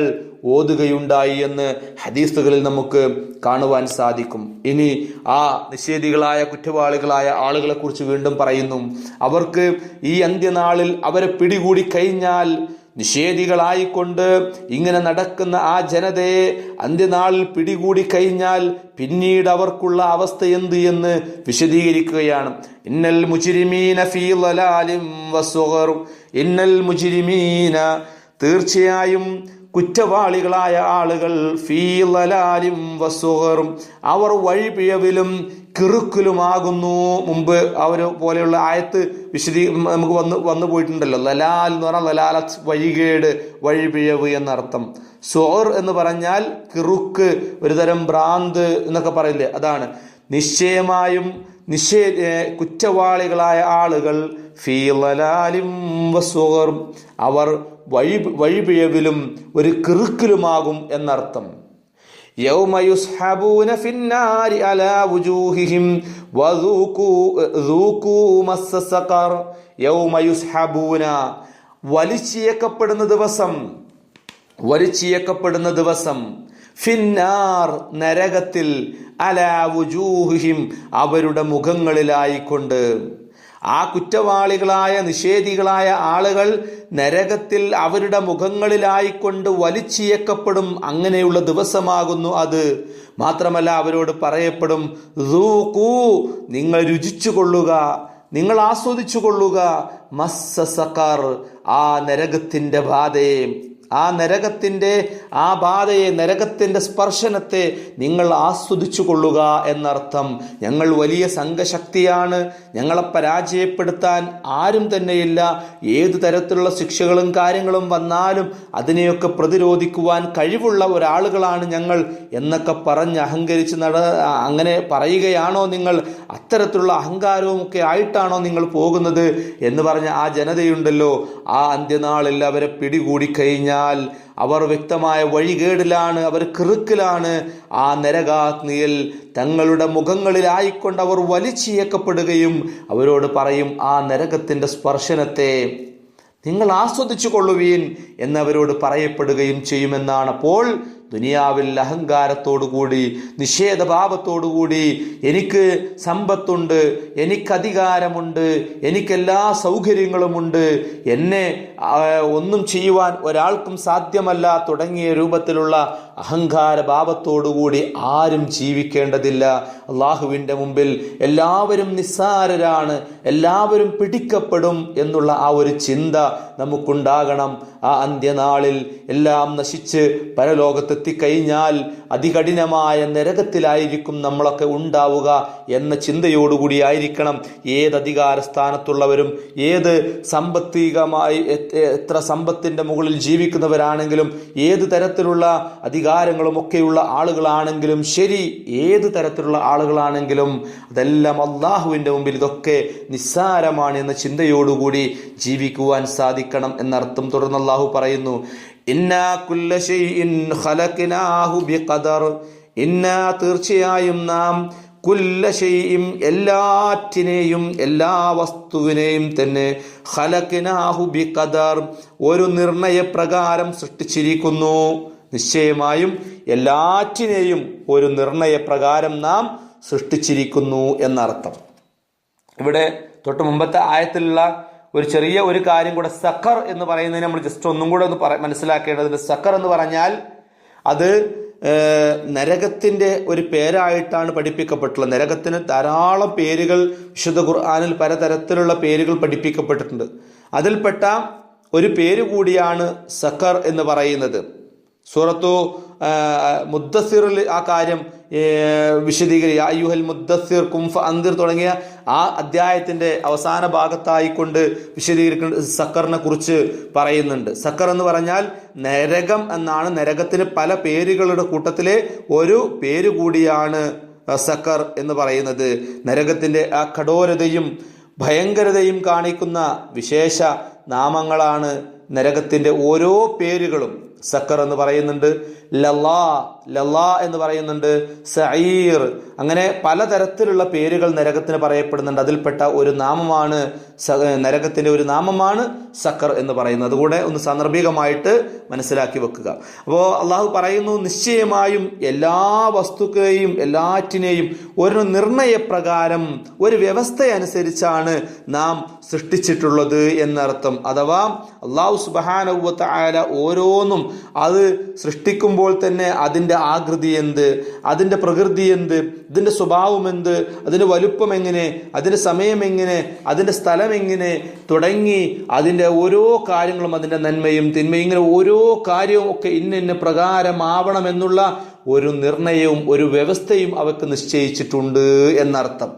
ഓതുകയുണ്ടായി എന്ന് ഹദീസുകളിൽ നമുക്ക് കാണുവാൻ സാധിക്കും. ഇനി ആ നിഷേധികളായ കുറ്റവാളികളായ ആളുകളെ കുറിച്ച് വീണ്ടും പറയുന്നു. അവർക്ക് ഈ അന്ത്യനാളിൽ അവരെ പിടികൂടി കഴിഞ്ഞാൽ, നിഷേധികളായിക്കൊണ്ട് ഇങ്ങനെ നടക്കുന്ന ആ ജനതയെ അന്ത്യനാളിൽ പിടികൂടി കഴിഞ്ഞാൽ പിന്നീട് അവർക്കുള്ള അവസ്ഥ എന്ത് എന്ന് വിശദീകരിക്കുകയാണ്. ഇന്നൽ മുജ്രിമീന ഫീ ളലാലിൻ വസുഗർ, ഇന്നൽ മുജ്രിമീന തീർച്ചയായും കുറ്റവാളികളായ ആളുകൾ ഫീ ളലാലിൻ വസുഗർ അവർ വഴിപിഴവിലും കിറുക്കിലുമാകുന്നു. മുമ്പ് അവർ പോലെയുള്ള ആയത്ത് നമുക്ക് വന്നു പോയിട്ടുണ്ടല്ലോ. ലലാൽ എന്ന് പറഞ്ഞാൽ ലലാലത്ത് വഴികേട്, വഴിപിഴവ് എന്നർത്ഥം. സുഗർ എന്ന് പറഞ്ഞാൽ കിറുക്ക്, ഒരു തരം ഭ്രാന്ത് എന്നൊക്കെ പറയില്ലേ, അതാണ്. നിശ്ചയമായും കുറ്റവാളികളായ ആളുകൾ ഫീ ളലാലിൻ വസുഗർ അവർ വഴിപിഴവിലും ഒരു കിറുക്കിലുമാകും എന്നർത്ഥം. യൗമ യുസ്ഹബൂന ഫിന്നാരി അലാ വുജൂഹിഹിം വദൂഖൂ മസ്സ സഖർ. യൗമ യുസ്ഹബൂന വലിച്ചിയക്കപ്പെടുന്ന ദിവസം ഫിന്നാർ നരകത്തിൽ അലാ വുജൂഹിഹിം അവരുടെ മുഖങ്ങളിലായിക്കൊണ്ട്. ആ കുറ്റവാളികളായ നിഷേധികളായ ആളുകൾ നരകത്തിൽ അവരുടെ മുഖങ്ങളിലായിക്കൊണ്ട് വലിച്ചിയക്കപ്പെടും. അങ്ങനെയുള്ള ദിവസമാകുന്നു അത്. മാത്രമല്ല അവരോട് പറയപ്പെടും, ദൂഖൂ നിങ്ങൾ രുചിച്ചു കൊള്ളുക, നിങ്ങൾ ആസ്വദിച്ചു കൊള്ളുക, മസ്സ സഖർ ആ നരകത്തിന്റെ ബാധയെ, ആ നരകത്തിന്റെ ആ ബാധയെ, നരകത്തിന്റെ സ്പർശനത്തെ നിങ്ങൾ ആസ്വദിച്ചു കൊള്ളുക എന്നർത്ഥം. ഞങ്ങൾ വലിയ സംഘശക്തിയാണ്, ഞങ്ങളെ പരാജയപ്പെടുത്താൻ ആരും തന്നെയില്ല. ഏതു തരത്തിലുള്ള ശിക്ഷകളും കാര്യങ്ങളും വന്നാലും അതിനെയൊക്കെ പ്രതിരോധിക്കുവാൻ കഴിവുള്ള ഒരാളുകളാണ് ഞങ്ങൾ എന്നൊക്കെ പറഞ്ഞ് അഹങ്കരിച്ച് അങ്ങനെ പറയുകയാണോ നിങ്ങൾ? അത്തരത്തിലുള്ള അഹങ്കാരവും ഒക്കെ ആയിട്ടാണോ നിങ്ങൾ പോകുന്നത് എന്ന് പറഞ്ഞ ആ ജനതയുണ്ടല്ലോ, ആ അന്ത്യനാളിൽ അവരെ പിടികൂടി കഴിഞ്ഞാൽ അവർ വ്യക്തമായ വഴികേടിലാണ്, അവർ കിറുക്കിലാണ്. ആ നരകാഗ്നിയിൽ തങ്ങളുടെ മുഖങ്ങളിലായിക്കൊണ്ട് അവർ വലിച്ചിയക്കപ്പെടുകയും അവരോട് പറയും, ആ നരകത്തിന്റെ സ്പർശനത്തെ നിങ്ങൾ ആസ്വദിച്ചു കൊള്ളുവീൻ എന്നവരോട് പറയപ്പെടുകയും ചെയ്യുമെന്നാണ്. അപ്പോൾ ദുനിയാവിൽ അഹങ്കാരത്തോടുകൂടി, നിഷേധഭാവത്തോടുകൂടി, എനിക്ക് സമ്പത്തുണ്ട്, എനിക്ക് അധികാരമുണ്ട്, എനിക്കെല്ലാ സൗകര്യങ്ങളുമുണ്ട്, എന്നെ ഒന്നും ചെയ്യുവാൻ ഒരാൾക്കും സാധ്യമല്ല തുടങ്ങിയ രൂപത്തിലുള്ള അഹങ്കാര ഭാവത്തോടുകൂടി ആരും ജീവിക്കേണ്ടതില്ല. അള്ളാഹുവിൻ്റെ മുമ്പിൽ എല്ലാവരും നിസ്സാരരാണ്, എല്ലാവരും പിടിക്കപ്പെടും എന്നുള്ള ആ ഒരു ചിന്ത നമുക്കുണ്ടാകണം. ആ അന്ത്യനാളിൽ എല്ലാം നശിച്ച് പരലോകത്തെത്തിക്കഴിഞ്ഞാൽ അതികഠിനമായ നരകത്തിലായിരിക്കും നമ്മളൊക്കെ ഉണ്ടാവുക എന്ന ചിന്തയോടുകൂടി ആയിരിക്കണം ഏത് അധികാര സ്ഥാനത്തുള്ളവരും, ഏത് സാമ്പത്തികമായി എത്ര സമ്പത്തിന്റെ മുകളിൽ ജീവിക്കുന്നവരാണെങ്കിലും, ഏത് തരത്തിലുള്ള അധികാരങ്ങളും ഒക്കെയുള്ള ആളുകളാണെങ്കിലും ശരി, ഏത് തരത്തിലുള്ള ആളുകളാണെങ്കിലും അതെല്ലാം അള്ളാഹുവിൻ്റെ മുമ്പിൽ ഇതൊക്കെ നിസ്സാരമാണ് എന്ന ചിന്തയോടുകൂടി ജീവിക്കുവാൻ സാധിക്കണം എന്നർത്ഥം. തുടർന്ന് അള്ളാഹു പറയുന്നു, ഇന്നാ കുല്ല ശൈഇൻ ഖലഖനാഹു ബിഖദർ. ഇന്നാ തീർച്ചയായും നാം കുല്ല ശൈഇൻ എല്ലാറ്റിനെയും, എല്ലാ വസ്തുവിനെയും തന്നെ ഖലഖനാഹു ബിഖദർ ഒരു നിർണയപ്രകാരം സൃഷ്ടിച്ചിരിക്കുന്നു. നിശ്ചയമായും എല്ലാറ്റിനെയും ഒരു നിർണയപ്രകാരം നാം സൃഷ്ടിച്ചിരിക്കുന്നു എന്നർത്ഥം. ഇവിടെ തൊട്ട് മുമ്പത്തെ ആയത്തിലുള്ള ഒരു ചെറിയ ഒരു കാര്യം കൂടെ, സഖർ എന്ന് പറയുന്നതിന് നമ്മൾ ജസ്റ്റ് ഒന്നും കൂടെ ഒന്ന് മനസ്സിലാക്കേണ്ടതുണ്ട്. സഖർ എന്ന് പറഞ്ഞാൽ അത് നരകത്തിന്റെ ഒരു പേരായിട്ടാണ് പഠിപ്പിക്കപ്പെട്ടുള്ളത്. നരകത്തിന് ധാരാളം പേരുകൾ വിശുദ്ധ ഖുർആനിൽ പലതരത്തിലുള്ള പേരുകൾ പഠിപ്പിക്കപ്പെട്ടിട്ടുണ്ട്. അതിൽപ്പെട്ട ഒരു പേര് കൂടിയാണ് സഖർ എന്ന് പറയുന്നത്. സൂറത്തു മുദ്ദസ്സിറിൽ ആ കാര്യം വിശദീകരിക്കുക. അയ്യുഹൽ മുദ്ദസ്സിർ കും ഫഅൻദിർ തുടങ്ങിയ ആ അധ്യായത്തിന്റെ അവസാന ഭാഗത്തായിക്കൊണ്ട് വിശദീകരിക്കുന്ന സഖറിനെ കുറിച്ച് പറയുന്നുണ്ട്. സഖർ എന്ന് പറഞ്ഞാൽ നരകം എന്നാണ്. നരകത്തിന് പല പേരുകളുടെ കൂട്ടത്തിലെ ഒരു പേര് കൂടിയാണ് സഖർ എന്ന് പറയുന്നത്. നരകത്തിന്റെ ആ കഠോരതയും ഭയങ്കരതയും കാണിക്കുന്ന വിശേഷ നാമങ്ങളാണ് നരകത്തിന്റെ ഓരോ പേരുകളും. സക്കർ എന്ന് പറയുന്നുണ്ട്, ലല്ലാ ലല്ലാ എന്ന് പറയുന്നുണ്ട്, സഈർ, അങ്ങനെ പലതരത്തിലുള്ള പേരുകൾ നരകത്തിന് പറയപ്പെടുന്നുണ്ട്. അതിൽപ്പെട്ട ഒരു നാമമാണ് നരകത്തിന്റെ ഒരു നാമമാണ് സക്കർ എന്ന് പറയുന്നത്. അതുകൂടെ ഒന്ന് സാന്ദർഭികമായിട്ട് മനസ്സിലാക്കി വെക്കുക. അപ്പോൾ അള്ളാഹു പറയുന്നു, നിശ്ചയമായും എല്ലാ വസ്തുക്കളെയും എല്ലാറ്റിനെയും ഒരു നിർണയപ്രകാരം ഒരു വ്യവസ്ഥയനുസരിച്ചാണ് നാം സൃഷ്ടിച്ചിട്ടുള്ളത് എന്നർത്ഥം. അഥവാ അള്ളാഹു സുബ്ഹാനഹു വ തആല ഓരോന്നും അത് സൃഷ്ടിക്കുമ്പോൾ തന്നെ അതിൻ്റെ ആകൃതി എന്ത്, അതിൻ്റെ പ്രകൃതി എന്ത്, ഇതിൻ്റെ സ്വഭാവം എന്ത്, അതിൻ്റെ വലുപ്പം എങ്ങനെ, അതിൻ്റെ സമയം എങ്ങനെ, അതിൻ്റെ സ്ഥലം എങ്ങനെ തുടങ്ങി അതിൻ്റെ ഓരോ കാര്യങ്ങളും, അതിൻ്റെ നന്മയും തിന്മയും, ഇങ്ങനെ ഓരോ കാര്യവും ഒക്കെ ഇന്ന പ്രകാരമാവണമെന്നുള്ള ഒരു നിർണയവും ഒരു വ്യവസ്ഥയും അവർക്ക് നിശ്ചയിച്ചിട്ടുണ്ട് എന്നർത്ഥം.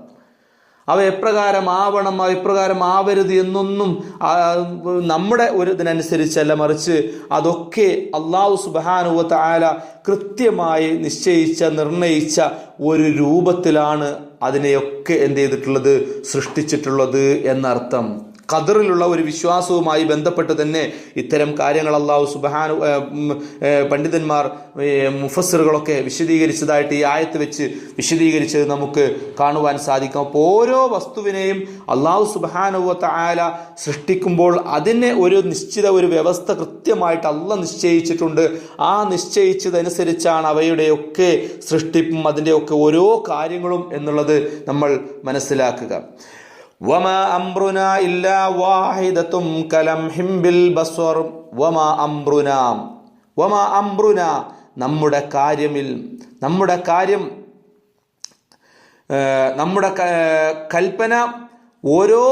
അവ എപ്രകാരമാവണം, എപ്രകാരം ആവരുത് എന്നൊന്നും നമ്മുടെ ഒരു ഇതിനനുസരിച്ചല്ല, മറിച്ച് അതൊക്കെ അല്ലാഹു സുബ്ഹാനഹു വ തആല കൃത്യമായി നിർണയിച്ച ഒരു രൂപത്തിലാണ് അതിനെയൊക്കെ എന്ത് ചെയ്തിട്ടുള്ളത്, സൃഷ്ടിച്ചിട്ടുള്ളത് എന്നർത്ഥം. ഖദറിലുള്ള ഒരു വിശ്വാസവുമായി ബന്ധപ്പെട്ട് തന്നെ ഇത്തരം കാര്യങ്ങൾ അല്ലാഹു സുബ്ഹാനഹു പണ്ഡിതന്മാർ മുഫസ്സിറുകളൊക്കെ വിശദീകരിച്ചതായിട്ട് ഈ ആയത്ത് വെച്ച് വിശദീകരിച്ചത് നമുക്ക് കാണുവാൻ സാധിക്കും. അപ്പോൾ ഓരോ വസ്തുവിനെയും അല്ലാഹു സുബ്ഹാനഹു വ തആല സൃഷ്ടിക്കുമ്പോൾ അതിനെ ഒരു നിശ്ചിത ഒരു വ്യവസ്ഥ കൃത്യമായിട്ട് അല്ലാഹ് നിശ്ചയിച്ചിട്ടുണ്ട്. ആ നിശ്ചയിച്ചതനുസരിച്ചാണ് അവയുടെയൊക്കെ സൃഷ്ടിപ്പും അതിൻ്റെയൊക്കെ ഓരോ കാര്യങ്ങളും എന്നുള്ളത് നമ്മൾ മനസ്സിലാക്കുക. വമാ അംറുനാ ഇല്ലാ വാഹിദത്തും കലംഹിം ബിൽ ബസ്വർ. വമാ അംറുനാ നമ്മുടെ കൽപ്പന ഓരോ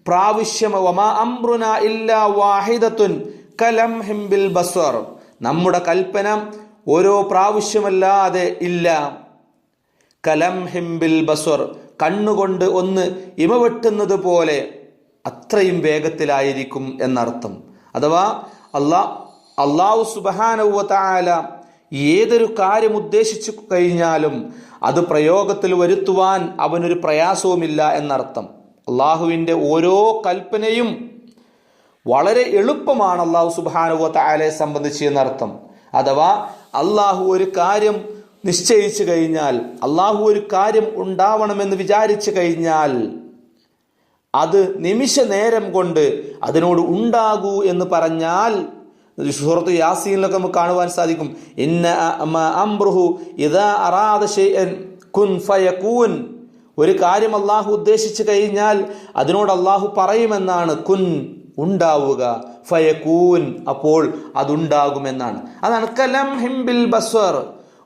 പ്രാവശ്യം, വമാ അംറുനാ ഇല്ലാ വാഹിദത്തുൻ കലംഹിം ബിൽ ബസ്വർ, നമ്മുടെ കൽപ്പന ഓരോ പ്രാവശ്യമല്ലാതെ ഇല്ല. കലംഹിം ബിൽ ബസ്വർ, കണ്ണുകൊണ്ട് ഒന്ന് ഇമവെട്ടുന്നത് പോലെ അത്രയും വേഗത്തിലായിരിക്കും എന്നർത്ഥം. അഥവാ അല്ലാഹു സുബ്ഹാനഹു വ തആല ഏതൊരു കാര്യം ഉദ്ദേശിച്ചു കഴിഞ്ഞാലും അത് പ്രയോഗത്തിൽ വരുത്തുവാൻ അവനൊരു പ്രയാസവുമില്ല എന്നർത്ഥം. അള്ളാഹുവിൻ്റെ ഓരോ കൽപ്പനയും വളരെ എളുപ്പമാണ് അല്ലാഹു സുബ്ഹാനഹു വ തആലയെ സംബന്ധിച്ച് എന്നർത്ഥം. അഥവാ അള്ളാഹു ഒരു കാര്യം നിശ്ചയിച്ചു കഴിഞ്ഞാൽ, അള്ളാഹു ഒരു കാര്യം ഉണ്ടാവണമെന്ന് വിചാരിച്ചു കഴിഞ്ഞാൽ അത് നിമിഷ നേരം കൊണ്ട് അതിനോട് ഉണ്ടാകൂ എന്ന് പറഞ്ഞാൽ സൂറത്ത് യാസീനിലൊക്കെ നമുക്ക് കാണുവാൻ സാധിക്കും, ഇന്ന അംറുഹു ഇദാ അറാദ ശൈഅൻ കുൻ ഫയകൂൻ. ഒരു കാര്യം അള്ളാഹു ഉദ്ദേശിച്ചു കഴിഞ്ഞാൽ അതിനോട് അള്ളാഹു പറയുമെന്നാണ്, കുൻ ഉണ്ടാവുക, ഫയകൂൻ അപ്പോൾ അതുണ്ടാകുമെന്നാണ്. അതാണ് കലംഹിം ബിൽ ബസ്വർ,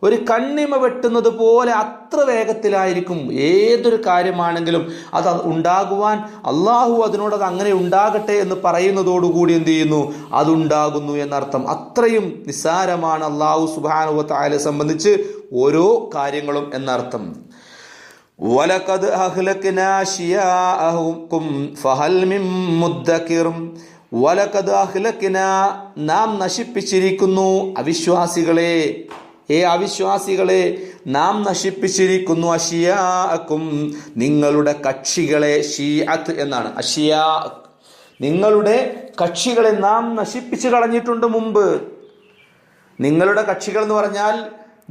ഒരു കണ്ണിമ വെട്ടുന്നത് പോലെ അത്ര വേഗത്തിലായിരിക്കും ഏതൊരു കാര്യമാണെങ്കിലും അത് ഉണ്ടാകുവാൻ. അള്ളാഹു അതിനോട് അത് അങ്ങനെ ഉണ്ടാകട്ടെ എന്ന് പറയുന്നതോടുകൂടി എന്ത് ചെയ്യുന്നു, അതുണ്ടാകുന്നു എന്നർത്ഥം. അത്രയും നിസ്സാരമാണ് അള്ളാഹു സുബ്ഹാനഹു വ തആലയെ സംബന്ധിച്ച് ഓരോ കാര്യങ്ങളും എന്നർത്ഥം. വലഖദ് അഹ്ലക്നാ ശിയാഅഹും ഫഹൽ മിൻ മുദ്ദകിർ. വലഖദ് അഹ്ലക്നാ, നാം നശിപ്പിച്ചിരിക്കുന്നു അവിശ്വാസികളെ, അവിശ്വാസികളെ നാം നശിപ്പിച്ചിരിക്കുന്നു, അഷിയാഅക്കും നിങ്ങളുടെ കക്ഷികളെ. ഷിയഅത്ത് എന്നാണ് അഷിയാ, നിങ്ങളുടെ കക്ഷികളെ നാം നശിപ്പിച്ചു കളഞ്ഞിട്ടുണ്ട് മുമ്പ്. നിങ്ങളുടെ കക്ഷികൾ എന്ന് പറഞ്ഞാൽ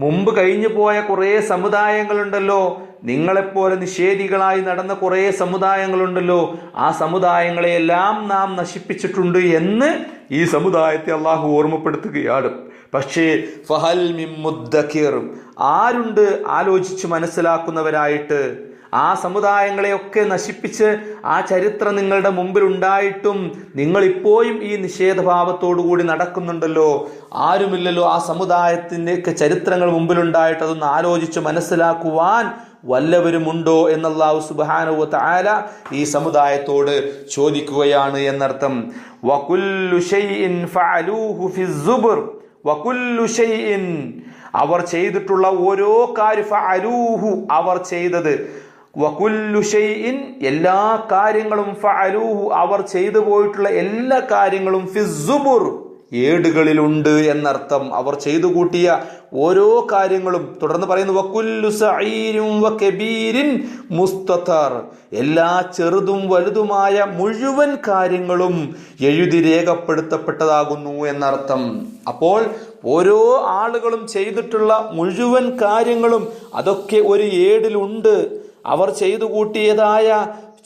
മുമ്പ് കഴിഞ്ഞു പോയ കുറേ സമുദായങ്ങളുണ്ടല്ലോ, നിങ്ങളെപ്പോലെ നിഷേധികളായി നടന്ന കുറേ സമുദായങ്ങളുണ്ടല്ലോ, ആ സമുദായങ്ങളെയെല്ലാം നാം നശിപ്പിച്ചിട്ടുണ്ട് എന്ന് ഈ സമുദായത്തെ അള്ളാഹു ഓർമ്മപ്പെടുത്തുകയാണ്. പക്ഷേ ഫഹൽ മിൻ മുദ്ദകിർ, ആരുണ്ട് ആലോചിച്ച് മനസ്സിലാക്കുന്നവരായിട്ട്? ആ സമുദായങ്ങളെയൊക്കെ നശിപ്പിച്ച് ആ ചരിത്രം നിങ്ങളുടെ മുമ്പിൽ ഉണ്ടായിട്ടും നിങ്ങൾ ഇപ്പോഴും ഈ നിഷേധഭാവത്തോടു കൂടി നടക്കുന്നുണ്ടല്ലോ. ആരുമില്ലല്ലോ ആ സമുദായത്തിൻ്റെ ഒക്കെ ചരിത്രങ്ങൾ മുമ്പിലുണ്ടായിട്ട് അതൊന്ന് ആലോചിച്ച് മനസ്സിലാക്കുവാൻ വല്ലവരുമുണ്ടോ എന്ന് അല്ലാഹു സുബ്ഹാനഹു വ തആല ഈ സമുദായത്തോട് ചോദിക്കുകയാണ് എന്നർത്ഥം. വകുല്ലു ഷൈഇൻ ഫഅലൂഹു ഫിസ്സുബർ. വകുല്ലു ഷൈഇൻ, അവർ ചെയ്തിട്ടുള്ള ഓരോ കാര്യം, ഫഅലൂഹു അവർ ചെയ്തത്, വകുല്ലു ഷൈഇൻ എല്ലാ കാര്യങ്ങളും, ഫഅലൂഹു അവർ ചെയ്തു പോയിട്ടുള്ള എല്ലാ കാര്യങ്ങളും, ഫിസ്സുബുർ ഏടുകളിലുണ്ട് എന്നർത്ഥം. അവർ ചെയ്തു കൂട്ടിയ ഓരോ കാര്യങ്ങളും. തുടർന്ന് പറയുന്നു വകുല്ലു സഈരിൻ വകബീരിൻ മുസ്തതർ, എല്ലാ ചെറുതും വലുതുമായ മുഴുവൻ കാര്യങ്ങളും എഴുതി രേഖപ്പെടുത്തപ്പെട്ടതാകുന്നു എന്നർത്ഥം. അപ്പോൾ ഓരോ ആളുകളും ചെയ്തിട്ടുള്ള മുഴുവൻ കാര്യങ്ങളും അതൊക്കെ ഒരു ഏടിലുണ്ട്. അവർ ചെയ്തു കൂട്ടിയതായ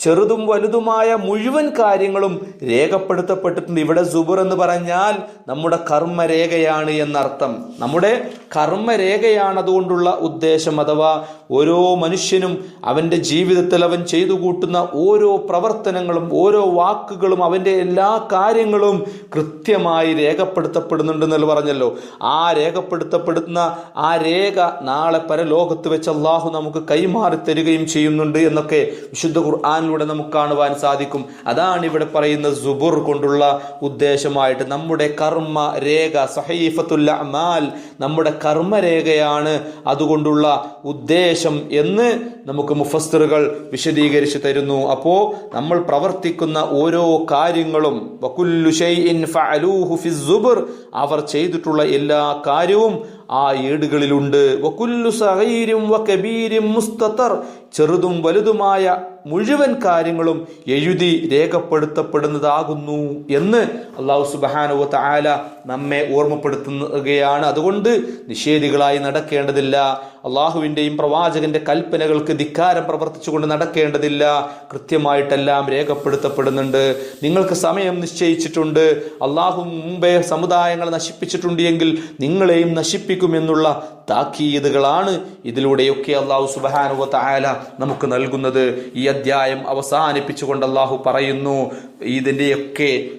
ചെറുതും വലുതുമായ മുഴുവൻ കാര്യങ്ങളും രേഖപ്പെടുത്തപ്പെട്ടിട്ടുണ്ട്. ഇവിടെ സുബുർ എന്ന് പറഞ്ഞാൽ നമ്മുടെ കർമ്മരേഖയാണ് എന്നർത്ഥം. നമ്മുടെ കർമ്മരേഖയാണ് അതുകൊണ്ടുള്ള ഉദ്ദേശം. അഥവാ ഓരോ മനുഷ്യനും അവൻ്റെ ജീവിതത്തിൽ അവൻ ചെയ്തു കൂട്ടുന്ന ഓരോ പ്രവർത്തനങ്ങളും ഓരോ വാക്കുകളും അവൻ്റെ എല്ലാ കാര്യങ്ങളും കൃത്യമായി രേഖപ്പെടുത്തപ്പെടുന്നുണ്ടെന്ന് പറഞ്ഞല്ലോ. ആ രേഖപ്പെടുത്തപ്പെടുന്ന ആ രേഖ നാളെ പരലോകത്ത് വെച്ച് അള്ളാഹു നമുക്ക് കൈമാറി തരികയും ചെയ്യുന്നുണ്ട് എന്നൊക്കെ വിശുദ്ധ ഖുർആനിലൂടെ നമുക്ക് കാണുവാൻ സാധിക്കും. അതാണ് ഇവിടെ പറയുന്ന സുബുർ കൊണ്ടുള്ള ഉദ്ദേശമായിട്ട്. നമ്മുടെ കർമ്മ രേഖ, സഹീഫത്തുൽ അഅ്മാൽ, നമ്മുടെ കർമ്മരേഖയാണ് അതുകൊണ്ടുള്ള ഉദ്ദേശം എന്ന് നമുക്ക് മുഫസ്സിറുകൾ വിശദീകരിച്ചു തരുന്നു. അപ്പോ നമ്മൾ പ്രവർത്തിക്കുന്ന ഓരോ കാര്യങ്ങളും വകുല്ലു ശൈഇൻ ഫഅലൂഹു ഫിസ്സുബർ, അവർ ചെയ്തിട്ടുള്ള എല്ലാ കാര്യവും ആ ഏടുകളിലുണ്ട്. വകുല്ലു സഗീരിൻ വകബീരിൻ മുസ്തതർ, ചെറുതും വലുതുമായ മുഴുവൻ കാര്യങ്ങളും എഴുതി രേഖപ്പെടുത്തപ്പെടുന്നതാകുന്നു എന്ന് അല്ലാഹു സുബ്ഹാനഹു വ തആല നമ്മെ ഓർമ്മപ്പെടുത്തുകയാണ്. അതുകൊണ്ട് നിഷേധികളായി നടക്കേണ്ടതില്ല, അള്ളാഹുവിൻ്റെയും പ്രവാചകന്റെ കൽപ്പനകൾക്ക് ധിക്കാരം പ്രവർത്തിച്ചുകൊണ്ട് നടക്കേണ്ടതില്ല. കൃത്യമായിട്ടെല്ലാം രേഖപ്പെടുത്തപ്പെടുന്നുണ്ട്. നിങ്ങൾക്ക് സമയം നിശ്ചയിച്ചിട്ടുണ്ട്. അള്ളാഹു മുമ്പേ സമുദായങ്ങളെ നശിപ്പിച്ചിട്ടുണ്ട് എങ്കിൽ നിങ്ങളെയും നശിപ്പിക്കുമെന്നുള്ള താക്കീതുകളാണ് ഇതിലൂടെയൊക്കെ അള്ളാഹു സുബ്ഹാനഹു വ തആല നമുക്ക് നൽകുന്നത്. ഈ അധ്യായം അവസാനിപ്പിച്ചുകൊണ്ട് അള്ളാഹു പറയുന്നു,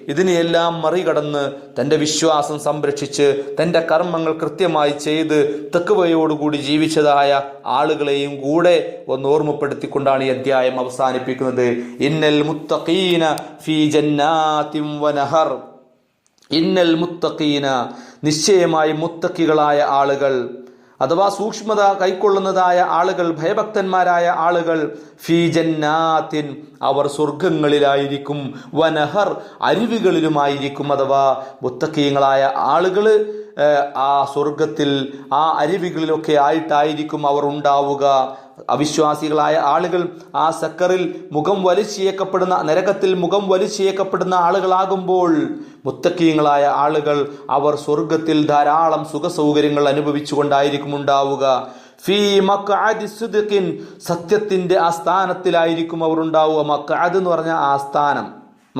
ഇതിനെയെല്ലാം മറികടന്ന് തൻ്റെ വിശ്വാസം സംരക്ഷിച്ച് തൻ്റെ കർമ്മങ്ങൾ കൃത്യമായി ചെയ്ത് തഖ്വയോടുകൂടി ജീവിച്ചതായ ആളുകളെയും കൂടെ ഒന്ന് ഓർമ്മപ്പെടുത്തിക്കൊണ്ടാണ് ഈ അധ്യായം അവസാനിപ്പിക്കുന്നത്. ഇന്നൽ മുത്തഖീന ഫീ ജന്നാതിൻ വനഹർ, ഇന്നൽ മുത്തഖീന, നിശ്ചയമായി മുത്തഖികളായ ആളുകൾ അഥവാ സൂക്ഷ്മത കൈക്കൊള്ളുന്നതായ ആളുകൾ, ഭയഭക്തന്മാരായ ആളുകൾ, ഫീ ജന്നാത്തിൻ, അവർ സ്വർഗങ്ങളിലായിരിക്കും, വനഹർ, അരുവികളിലുമായിരിക്കും. അഥവാ മുത്തഖീങ്ങളായ ആളുകൾ ആ സ്വർഗത്തിൽ ആ അരുവികളിലൊക്കെ ആയിട്ടായിരിക്കും അവർ ഉണ്ടാവുക. അവിശ്വാസികളായ ആളുകൾ ആ സക്കറിൽ മുഖം വലിച്ചേക്കപ്പെടുന്ന, നരകത്തിൽ മുഖം വലിച്ചേക്കപ്പെടുന്ന ആളുകളാകുമ്പോൾ മുത്തഖീങ്ങളായ ആളുകൾ അവർ സ്വർഗത്തിൽ ധാരാളം സുഖസൗകര്യങ്ങൾ അനുഭവിച്ചുകൊണ്ടായിരിക്കും ഉണ്ടാവുക. ഫീ മഖ്അദി സിദ്ഖിൻ, സത്യത്തിന്റെ ആസ്ഥാനത്തിലായിരിക്കും അവർ ഉണ്ടാവുക. മഖ്അദ് എന്ന് പറഞ്ഞാൽ ആസ്ഥാനം,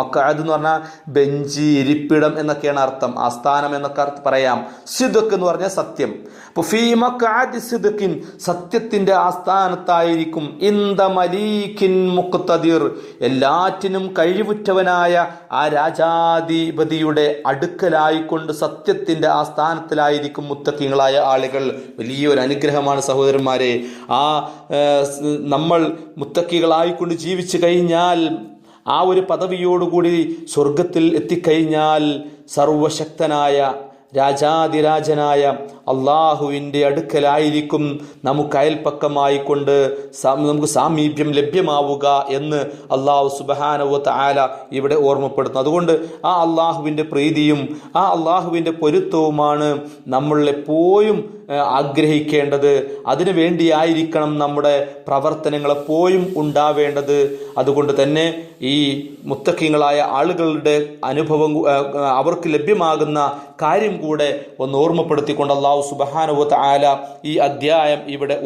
മഖ്അദ് എന്ന് പറഞ്ഞാൽ ബെഞ്ച്, ഇരിപ്പിടം എന്നൊക്കെയാണ് അർത്ഥം. ആസ്ഥാനം എന്നൊക്കെ പറയാം. സിദ്ഖ് എന്ന് പറഞ്ഞാൽ സത്യം. അപ്പൊ ഫീ മഖ്അദി സിദ്ഖിൻ, സത്യത്തിന്റെ ആസ്ഥാനത്തായിരിക്കും. ഇന്ദ മലീകിൻ മുഖ്തദിർ, എല്ലാറ്റിനും കഴിവുറ്റവനായ ആ രാജാധിപതിയുടെ അടുക്കലായിക്കൊണ്ട് സത്യത്തിന്റെ ആസ്ഥാനത്തിലായിരിക്കും മുത്തഖീങ്ങളായ ആളുകൾ. വലിയൊരു അനുഗ്രഹമാണ് സഹോദരന്മാരെ. നമ്മൾ മുത്തഖീകളായിക്കൊണ്ട് ജീവിച്ചു കഴിഞ്ഞാൽ, ആ ഒരു പദവിയോടുകൂടി സ്വർഗത്തിൽ എത്തിക്കഴിഞ്ഞാൽ സർവശക്തനായ രാജാതിരാജനായ അള്ളാഹുവിൻ്റെ അടുക്കലായിരിക്കും നമുക്ക് അയൽപ്പക്കമായിക്കൊണ്ട് നമുക്ക് സാമീപ്യം ലഭ്യമാവുക എന്ന് അള്ളാഹു സുബ്ഹാനഹു വ തആല ഇവിടെ ഓർമ്മപ്പെടുത്തുന്നു. അതുകൊണ്ട് ആ അള്ളാഹുവിൻ്റെ പ്രീതിയും ആ അള്ളാഹുവിൻ്റെ പൊരുത്തവുമാണ് നമ്മൾ എപ്പോഴും ആഗ്രഹിക്കേണ്ടത്. അതിനു വേണ്ടിയായിരിക്കണം നമ്മുടെ പ്രവർത്തനങ്ങൾ എപ്പോഴും ഉണ്ടാവേണ്ടത്. അതുകൊണ്ട് തന്നെ ഈ മുത്തഖീങ്ങളായ ആളുകളുടെ അനുഭവം, അവർക്ക് ലഭ്യമാകുന്ന കാര്യം കൂടെ ഒന്ന് ഓർമ്മപ്പെടുത്തിക്കൊണ്ട് അല്ലാഹു സുബ്ഹാനഹു വ തആല ഈ അധ്യായം ഇവിടെ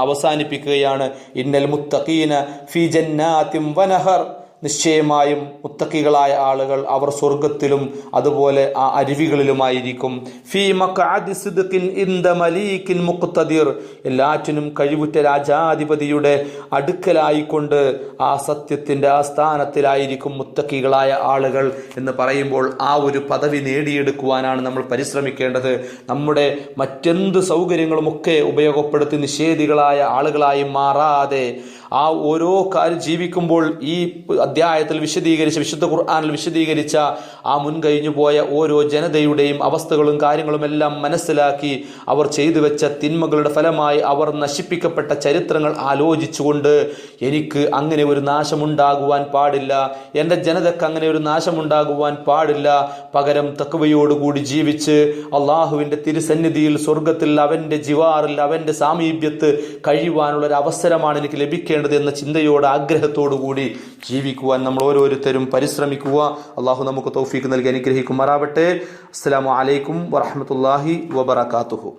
അവസാനിപ്പിക്കുകയാണ്. ഇന്നൽ മുത്തഖീന ഫീ ജന്നാതിൻ വനഹർ, നിശ്ചയമായും മുത്തഖികളായ ആളുകൾ അവർ സ്വർഗത്തിലും അതുപോലെ ആ അരുവികളിലുമായിരിക്കും. ഫീ മഖ്അദി സിദ്ഖിൻ ഇൻദ മലീകിൻ മുഖ്തദിർ, എല്ലാറ്റിനും കഴിവുറ്റ രാജാധിപതിയുടെ അടുക്കലായിക്കൊണ്ട് ആ സത്യത്തിന്റെ ആസ്ഥാനത്തിലായിരിക്കും മുത്തഖികളായ ആളുകൾ എന്ന് പറയുമ്പോൾ ആ ഒരു പദവി നേടിയെടുക്കുവാനാണ് നമ്മൾ പരിശ്രമിക്കേണ്ടത്. നമ്മുടെ മറ്റെന്ത് സൗകര്യങ്ങളുമൊക്കെ ഉപയോഗപ്പെടുത്തി നിഷേധികളായ ആളുകളായി മാറാതെ ആ ഓരോ കാര്യം ജീവിക്കുമ്പോൾ ഈ അധ്യായത്തിൽ വിശദീകരിച്ച, വിശുദ്ധ ഖുർആനിൽ വിശദീകരിച്ച ആ മുൻകഴിഞ്ഞു പോയ ഓരോ ജനതയുടെയും അവസ്ഥകളും കാര്യങ്ങളും എല്ലാം മനസ്സിലാക്കി അവർ ചെയ്തു വെച്ച തിന്മകളുടെ ഫലമായി അവർ നശിപ്പിക്കപ്പെട്ട ചരിത്രങ്ങൾ ആലോചിച്ചുകൊണ്ട് എനിക്ക് അങ്ങനെ ഒരു നാശമുണ്ടാകുവാൻ പാടില്ല, എൻ്റെ ജനതക്ക് അങ്ങനെ ഒരു നാശമുണ്ടാകുവാൻ പാടില്ല, പകരം തഖ്വയോടുകൂടി ജീവിച്ച് അള്ളാഹുവിൻ്റെ തിരുസന്നിധിയിൽ സ്വർഗത്തിൽ അവൻ്റെ ജിവാറിൽ അവൻ്റെ സാമീപ്യത്ത് കഴിയുവാനുള്ള ഒരു അവസരമാണ് എനിക്ക് ലഭിക്കേണ്ടത് എന്ന ചിന്തയോട് ആഗ്രഹത്തോടു കൂടി ജീവിക്കുവാൻ നമ്മൾ ഓരോരുത്തരും പരിശ്രമിക്കുക. അള്ളാഹു നമുക്ക് തൗഫീഖ് നൽകി അനുഗ്രഹിക്കുമാറാവട്ടെ. അസ്സലാമു അലൈക്കും വറഹ്മത്തുള്ളാഹി വബറകാതുഹു.